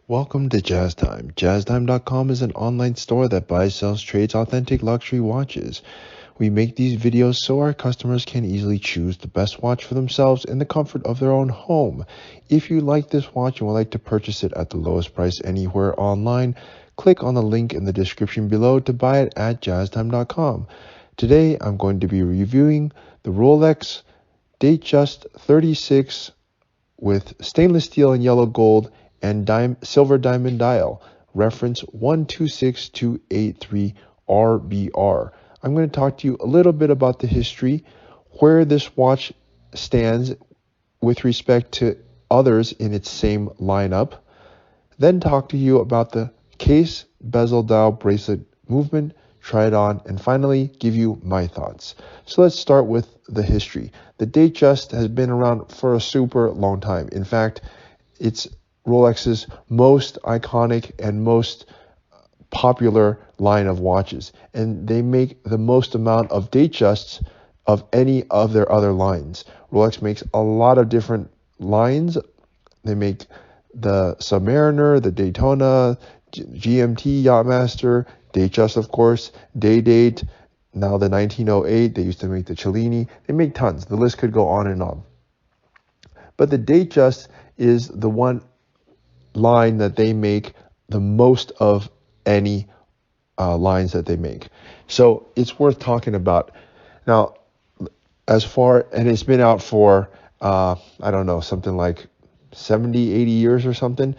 Welcome to Jazz Time. JazzTime.com is an online store that buys, sells, trades authentic luxury watches. We make these videos so our customers can easily choose the best watch for themselves in the comfort of their own home. If you like this watch and would like to purchase it at the lowest price anywhere online, click on the link in the description below to buy it at JazzTime.com. Today, I'm going to be reviewing the Rolex Datejust 36 with stainless steel and yellow gold and silver diamond dial, reference 126283RBR. I'm going to talk to you a little bit about the history, where this watch stands with respect to others in its same lineup, then talk to you about the case, bezel, dial, bracelet movement, try it on, and finally give you my thoughts. So let's start with the history. The Datejust has been around for a super long time. In fact, it's Rolex's most iconic and most popular line of watches, and they make the most amount of Datejusts of any of their other lines. Rolex makes a lot of different lines. They make the Submariner, the Daytona, GMT Yachtmaster, Datejust, of course, Day-Date, now the 1908. They used to make the Cellini. They make tons. The list could go on and on. But the Datejust is the one line that they make the most of any lines that they make. So it's worth talking about. Now, and it's been out for, I don't know, something like 70, 80 years or something.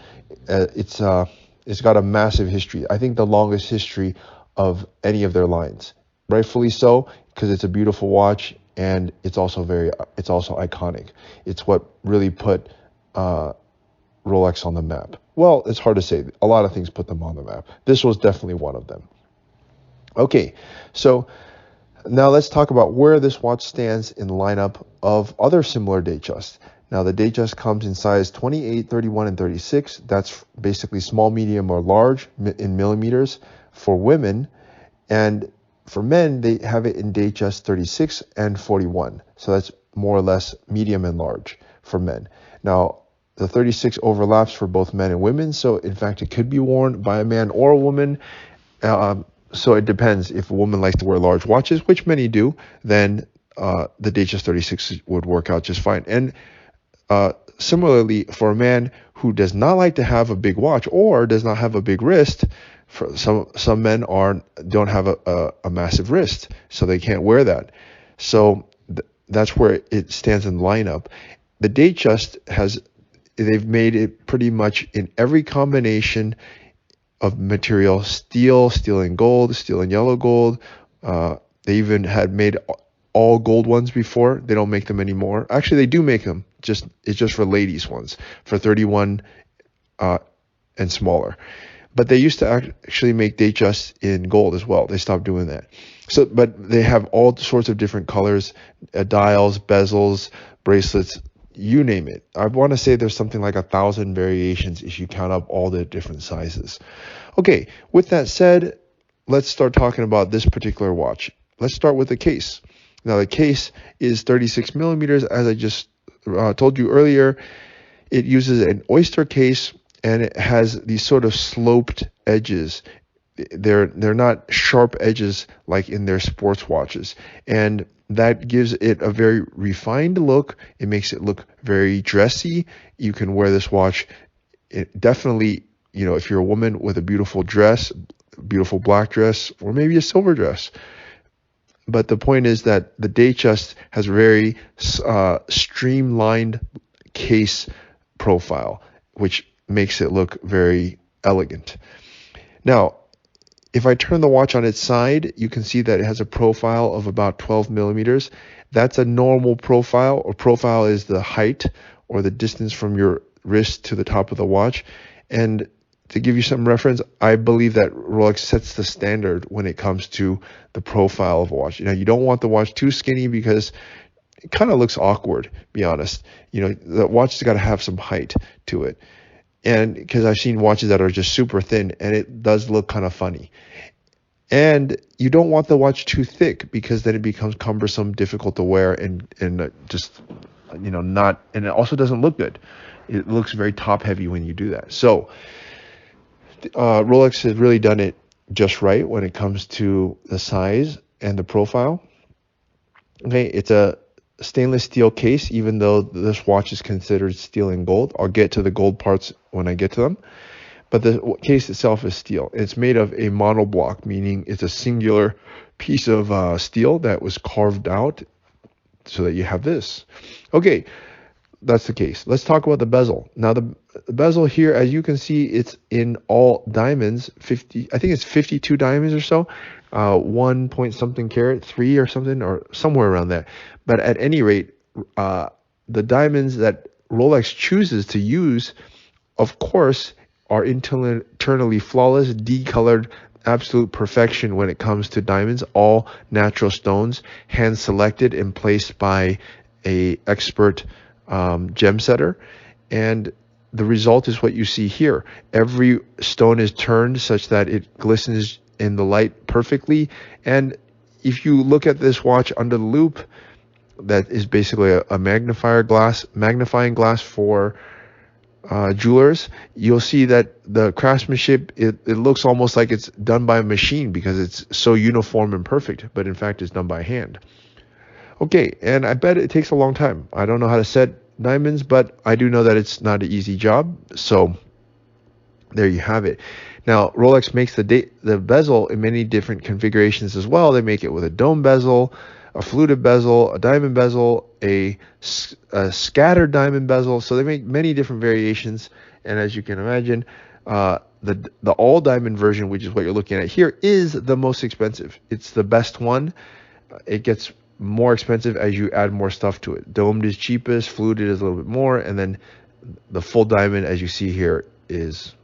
It's got a massive history. I think the longest history of any of their lines. Rightfully so, because it's a beautiful watch and it's also iconic. It's what really put Rolex on the map. Well, it's hard to say. A lot of things put them on the map. This was definitely one of them. Okay, so now let's talk about where this watch stands in the lineup of other similar Datejusts. Now, the Datejust comes in size 28, 31, and 36. That's basically small, medium, or large in millimeters for women. And for men, they have it in Datejust 36 and 41. So that's more or less medium and large for men. Now, the 36 overlaps for both men and women. So, in fact, it could be worn by a man or a woman. So it depends. If a woman likes to wear large watches, which many do, then the Datejust 36 would work out just fine. And similarly, for a man who does not like to have a big watch or does not have a big wrist, for some men don't have a massive wrist, so they can't wear that. So that's where it stands in the lineup. The Datejust they've made it pretty much in every combination of material: steel and gold, steel and yellow gold. They even had made all gold ones before. They don't make them anymore. Actually, they do make them. It's just for ladies ones, for 31 and smaller. But they used to actually make Datejust in gold as well. They stopped doing that. But they have all sorts of different colors, dials, bezels, bracelets, you name it. I want to say there's something like 1,000 variations if you count up all the different sizes. Okay, with that said, let's start talking about this particular watch. Let's start with the case. Now, the case is 36 millimeters, as I just told you earlier. It uses an oyster case, and it has these sort of sloped edges. They're not sharp edges like in their sports watches, and that gives it a very refined look. It makes it look very dressy. You can wear this watch. It definitely, if you're a woman with a beautiful dress, beautiful black dress, or maybe a silver dress. But the point is that the Datejust has a very streamlined case profile, which makes it look very elegant. Now, if I turn the watch on its side, you can see that it has a profile of about 12 millimeters. That's a normal profile, or profile is the height or the distance from your wrist to the top of the watch. And to give you some reference, I believe that Rolex sets the standard when it comes to the profile of a watch. You don't want the watch too skinny because it kind of looks awkward, be honest. The watch has got to have some height to it. And because I've seen watches that are just super thin, and it does look kind of funny. And you don't want the watch too thick, because then it becomes cumbersome, difficult to wear, and just and it also doesn't look good. It looks very top heavy when you do that. So Rolex has really done it just right when it comes to the size and the profile. Okay, it's a stainless steel case, even though this watch is considered steel and gold. I'll get to the gold parts when I get to them. But the case itself is steel. It's made of a monoblock, meaning it's a singular piece of steel that was carved out so that you have this. Okay, that's the case. Let's talk about the bezel. Now the bezel here, as you can see, it's in all diamonds. I think it's 52 diamonds or so. 1 point something carat, 3 or something, or somewhere around there. But at any rate, the diamonds that Rolex chooses to use, of course, are internally flawless, decolored, absolute perfection when it comes to diamonds. All natural stones, hand selected and placed by a expert gem setter, and the result is what you see here. Every stone is turned such that it glistens in the light perfectly, and if you look at this watch under the loupe, that is basically a magnifying glass for jewelers, you'll see that the craftsmanship, it looks almost like it's done by a machine because it's so uniform and perfect, but in fact it's done by hand. Okay, and I bet it takes a long time. I don't know how to set diamonds, but I do know that it's not an easy job. So there you have it. Now, Rolex makes the bezel in many different configurations as well. They make it with a dome bezel, a fluted bezel, a diamond bezel, a scattered diamond bezel. So they make many different variations. And as you can imagine, the all diamond version, which is what you're looking at here, is the most expensive. It's the best one. It gets more expensive as you add more stuff to it. Domed is cheapest, fluted is a little bit more, and then the full diamond, as you see here, is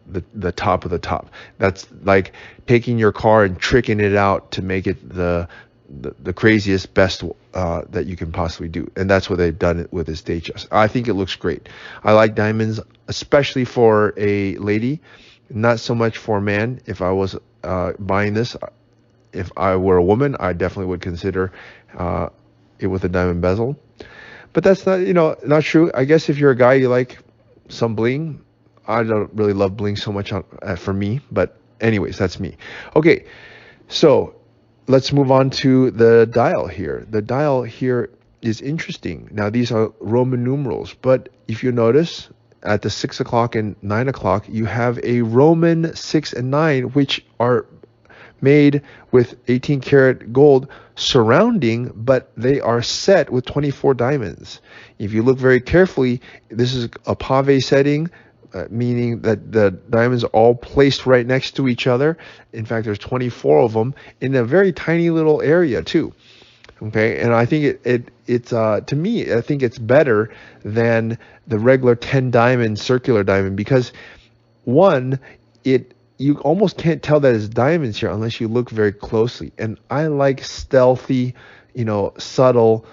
the top of the top. That's like taking your car and tricking it out to make it the craziest, best that you can possibly do. And that's what they've done with this Datejust. I think it looks great. I like diamonds, especially for a lady, not so much for a man. If I was buying this, if I were a woman, I definitely would consider it with a diamond bezel. But that's not true. I guess if you're a guy, you like some bling. I don't really love bling so much for me, but anyways, that's me. Okay, so let's move on to the dial here. The dial here is interesting. Now, these are Roman numerals, but if you notice, at the 6 o'clock and 9 o'clock, you have a Roman 6 and 9, which are made with 18 karat gold surrounding, but they are set with 24 diamonds. If you look very carefully, this is a pave setting, meaning that the diamonds are all placed right next to each other. In fact, there's 24 of them in a very tiny little area too. Okay, and I think it's to me, I think it's better than the regular 10 diamond circular diamond, because one, you almost can't tell that it's diamonds here unless you look very closely. And I like stealthy, subtle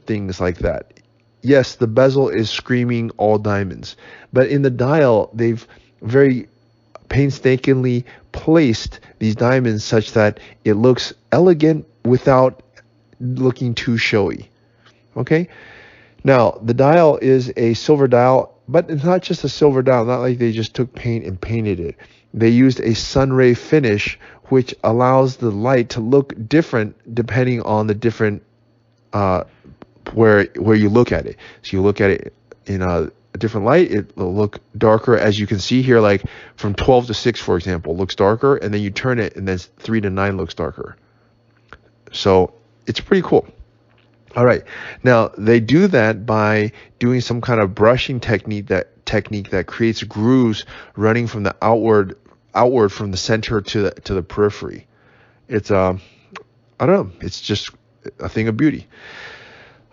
things like that. Yes, the bezel is screaming all diamonds, but in the dial, they've very painstakingly placed these diamonds such that it looks elegant without looking too showy. Okay, now the dial is a silver dial, but it's not just a silver dial. Not like they just took paint and painted it. They used a sunray finish, which allows the light to look different depending on the different where you look at it. So you look at it in a different light, it will look darker. As you can see here, like from 12 to 6, for example, looks darker, and then you turn it and then 3 to 9 looks darker. So it's pretty cool. All right, now they do that by doing some kind of brushing technique that creates grooves running from the outward from the center to the periphery. It's I don't know, it's just a thing of beauty.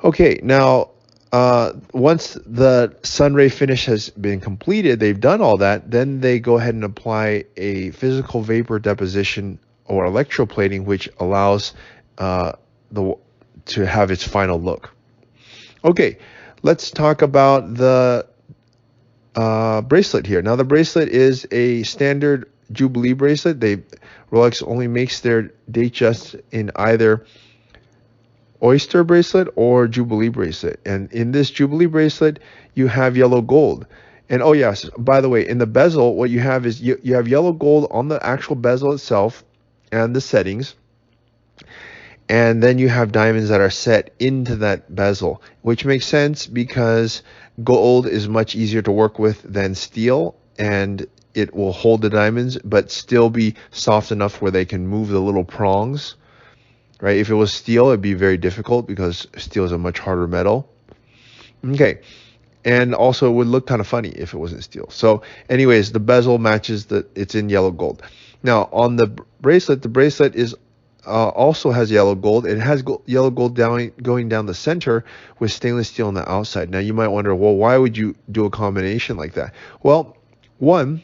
Okay, now once the sunray finish has been completed, they've done all that, then they go ahead and apply a physical vapor deposition or electroplating, which allows to have its final look. Okay, let's talk about the bracelet here. Now, the bracelet is a standard Jubilee bracelet. Rolex only makes their Datejust in either Oyster bracelet or Jubilee bracelet, and in this Jubilee bracelet you have yellow gold, And oh yes, by the way, in the bezel, what you have is you have yellow gold on the actual bezel itself and the settings. And then you have diamonds that are set into that bezel, which makes sense because gold is much easier to work with than steel, and it will hold the diamonds but still be soft enough where they can move the little prongs, right? If it was steel, it'd be very difficult because steel is a much harder metal. Okay. And also it would look kind of funny if it wasn't steel. So anyways, the bezel matches it's in yellow gold. Now on the bracelet is also has yellow gold. It has yellow gold going down the center with stainless steel on the outside. Now you might wonder, well, why would you do a combination like that? Well, one,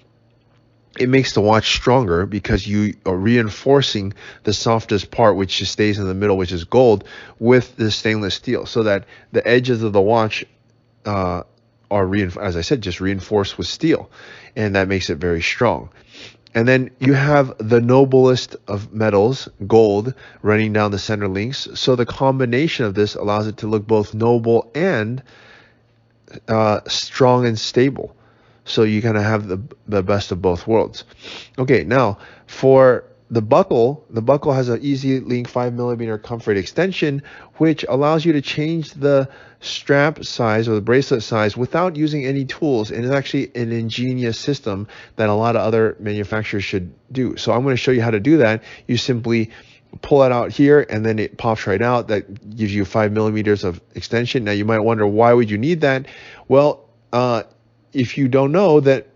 it makes the watch stronger because you are reinforcing the softest part, which just stays in the middle, which is gold, with the stainless steel, so that the edges of the watch are, as I said, just reinforced with steel, and that makes it very strong. And then you have the noblest of metals, gold, running down the center links. So the combination of this allows it to look both noble and strong and stable. So you kind of have the best of both worlds. Okay, now for the buckle has an easy link 5mm comfort extension, which allows you to change the strap size or the bracelet size without using any tools, and it's actually an ingenious system that a lot of other manufacturers should do. So I'm going to show you how to do that. You simply pull it out here and then it pops right out. That gives you 5mm of extension. Now you might wonder, why would you need that? Well, if you don't know that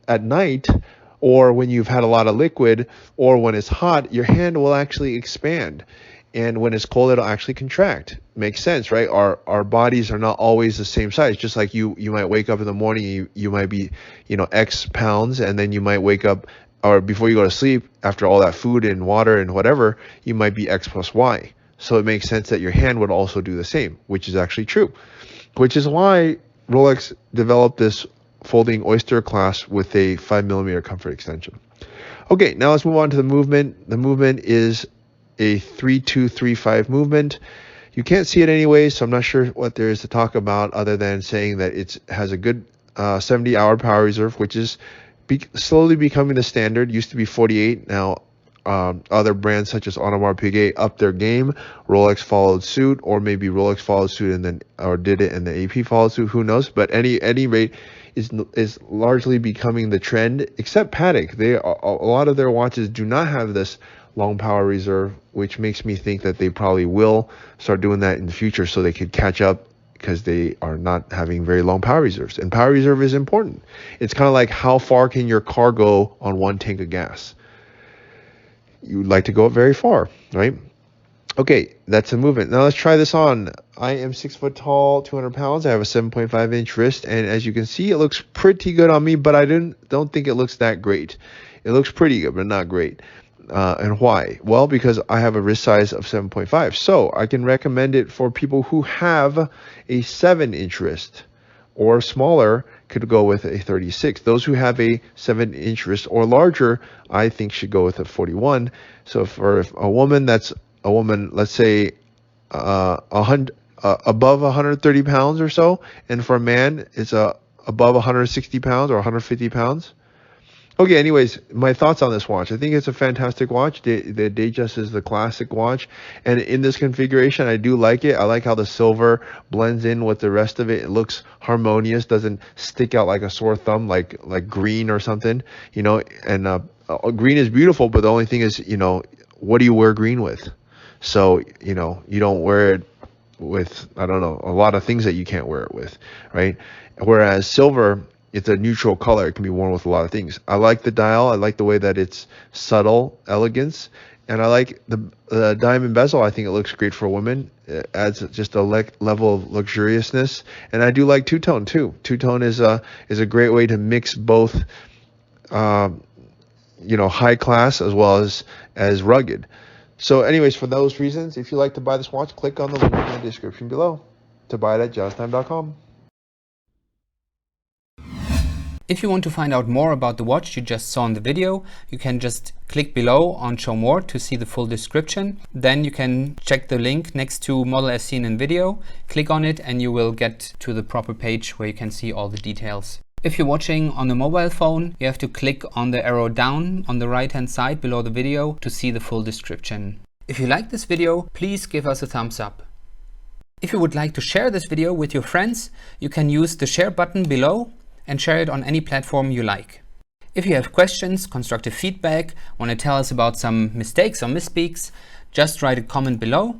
at night, or when you've had a lot of liquid, or when it's hot, your hand will actually expand. And when it's cold, it'll actually contract. Makes sense, right? Our bodies are not always the same size. Just like you might wake up in the morning, you might be, X pounds, and then you might wake up, or before you go to sleep, after all that food and water and whatever, you might be X plus Y. So it makes sense that your hand would also do the same, which is actually true. Which is why Rolex developed this folding oyster clasp with a 5mm comfort extension. Okay, now let's move on to the movement. The movement is a 3-2-3-5 movement. You can't see it anyway, so I'm not sure what there is to talk about other than saying that it has a good 70-hour power reserve, which is slowly becoming the standard. Used to be 48. Now other brands such as Audemars Piguet upped their game. Rolex followed suit, or maybe Rolex followed suit and then did it and the AP followed suit. Who knows? But any rate, is largely becoming the trend, except Patek. A lot of their watches do not have this long power reserve, which makes me think that they probably will start doing that in the future so they could catch up, because they are not having very long power reserves. And power reserve is important. It's kind of like, how far can your car go on one tank of gas? You'd like to go very far, right? Okay, that's a movement. Now let's try this on. I am 6 foot tall, 200 pounds. I have a 7.5-inch wrist, and as you can see, it looks pretty good on me, but I don't think it looks that great. It looks pretty good, but not great. And why? Well, because I have a wrist size of 7.5, so I can recommend it for people who have a 7-inch wrist, or smaller could go with a 36. Those who have a 7-inch wrist or larger, I think should go with a 41. So for a woman, let's say above 130 pounds or so, and for a man, it's above 160 pounds or 150 pounds. Okay, anyways, my thoughts on this watch. I think it's a fantastic watch. The Datejust is the classic watch, and in this configuration, I do like it. I like how the silver blends in with the rest of it. It looks harmonious, doesn't stick out like a sore thumb, like green or something, and green is beautiful, but the only thing is, what do you wear green with? So, you don't wear it with, I don't know, a lot of things that you can't wear it with, right? Whereas silver, it's a neutral color. It can be worn with a lot of things. I like the dial. I like the way that it's subtle elegance. And I like the diamond bezel. I think it looks great for women. It adds just a level of luxuriousness. And I do like two-tone too. Two-tone is a great way to mix both, high class as well as rugged. So anyways, for those reasons, if you'd like to buy this watch, click on the link in the description below to buy it at justtime.com. If you want to find out more about the watch you just saw in the video, you can just click below on Show More to see the full description. Then you can check the link next to Model as seen in video, click on it, and you will get to the proper page where you can see all the details. If you're watching on a mobile phone, you have to click on the arrow down on the right hand side below the video to see the full description. If you like this video, please give us a thumbs up. If you would like to share this video with your friends, you can use the share button below and share it on any platform you like. If you have questions, constructive feedback, want to tell us about some mistakes or misspeaks, just write a comment below.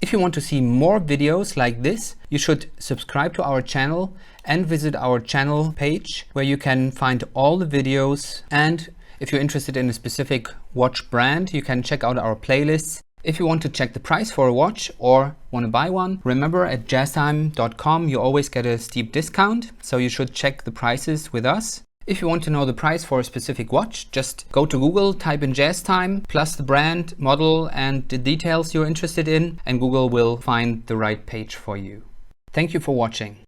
If you want to see more videos like this, you should subscribe to our channel and visit our channel page where you can find all the videos. And if you're interested in a specific watch brand, you can check out our playlists. If you want to check the price for a watch or want to buy one, remember at jazztime.com you always get a steep discount, so you should check the prices with us. If you want to know the price for a specific watch, just go to Google, type in JazzTime, plus the brand, model and the details you're interested in, and Google will find the right page for you. Thank you for watching.